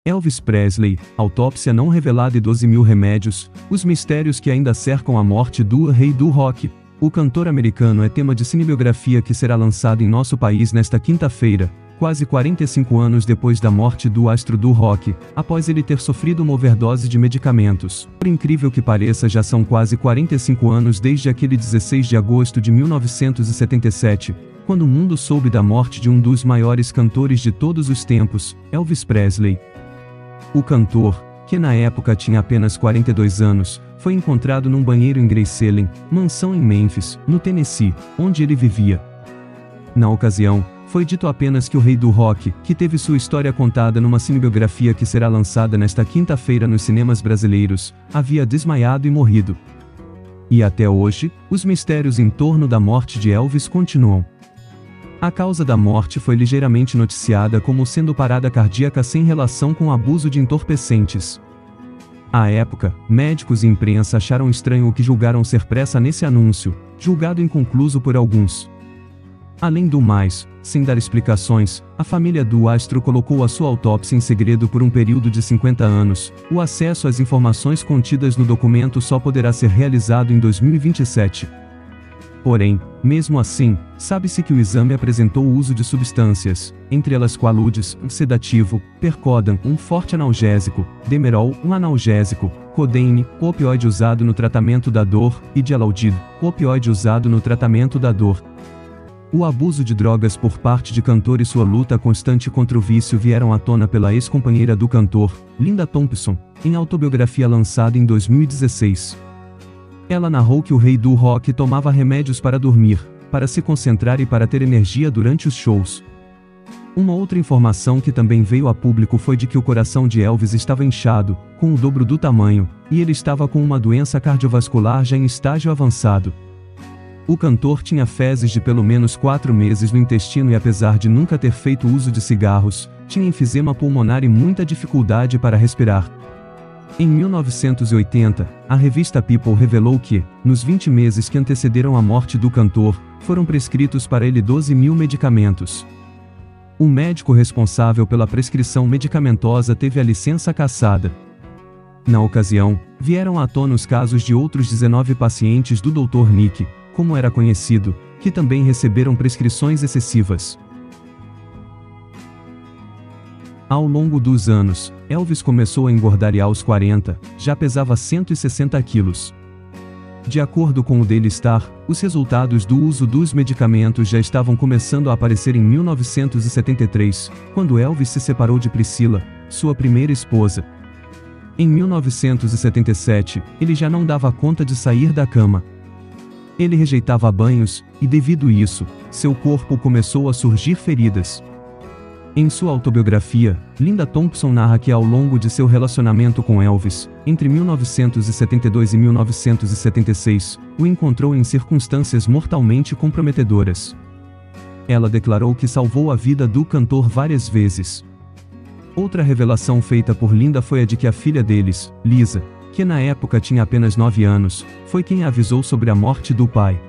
Elvis Presley, autópsia não revelada e 12.000 remédios, os mistérios que ainda cercam a morte do rei do rock. O cantor americano é tema de cinebiografia que será lançado em nosso país nesta quinta-feira, quase 45 anos depois da morte do astro do rock, após ele ter sofrido uma overdose de medicamentos. Por incrível que pareça, já são quase 45 anos desde aquele 16 de agosto de 1977, quando o mundo soube da morte de um dos maiores cantores de todos os tempos, Elvis Presley. O cantor, que na época tinha apenas 42 anos, foi encontrado num banheiro em Graceland, mansão em Memphis, no Tennessee, onde ele vivia. Na ocasião, foi dito apenas que o rei do rock, que teve sua história contada numa cinebiografia que será lançada nesta quinta-feira nos cinemas brasileiros, havia desmaiado e morrido. E até hoje, os mistérios em torno da morte de Elvis continuam. A causa da morte foi ligeiramente noticiada como sendo parada cardíaca sem relação com abuso de entorpecentes. À época, médicos e imprensa acharam estranho o que julgaram ser pressa nesse anúncio, julgado inconcluso por alguns. Além do mais, sem dar explicações, a família do astro colocou a sua autópsia em segredo por um período de 50 anos. O acesso às informações contidas no documento só poderá ser realizado em 2027. Porém, mesmo assim, sabe-se que o exame apresentou o uso de substâncias, entre elas Quaaludes, um sedativo, Percodan, um forte analgésico, Demerol, um analgésico, codeína, opioide usado no tratamento da dor, e Dilaudid, opioide usado no tratamento da dor. O abuso de drogas por parte de cantor e sua luta constante contra o vício vieram à tona pela ex-companheira do cantor, Linda Thompson, em autobiografia lançada em 2016. Ela narrou que o rei do rock tomava remédios para dormir, para se concentrar e para ter energia durante os shows. Uma outra informação que também veio a público foi de que o coração de Elvis estava inchado, com o dobro do tamanho, e ele estava com uma doença cardiovascular já em estágio avançado. O cantor tinha fezes de pelo menos 4 meses no intestino e, apesar de nunca ter feito uso de cigarros, tinha enfisema pulmonar e muita dificuldade para respirar. Em 1980, a revista People revelou que, nos 20 meses que antecederam a morte do cantor, foram prescritos para ele 12.000 medicamentos. O médico responsável pela prescrição medicamentosa teve a licença cassada. Na ocasião, vieram à tona os casos de outros 19 pacientes do Dr. Nick, como era conhecido, que também receberam prescrições excessivas. Ao longo dos anos, Elvis começou a engordar e aos 40, já pesava 160 quilos. De acordo com o Daily Star, os resultados do uso dos medicamentos já estavam começando a aparecer em 1973, quando Elvis se separou de Priscilla, sua primeira esposa. Em 1977, ele já não dava conta de sair da cama. Ele rejeitava banhos, e devido a isso, seu corpo começou a surgir feridas. Em sua autobiografia, Linda Thompson narra que ao longo de seu relacionamento com Elvis, entre 1972 e 1976, o encontrou em circunstâncias mortalmente comprometedoras. Ela declarou que salvou a vida do cantor várias vezes. Outra revelação feita por Linda foi a de que a filha deles, Lisa, que na época tinha apenas 9 anos, foi quem a avisou sobre a morte do pai.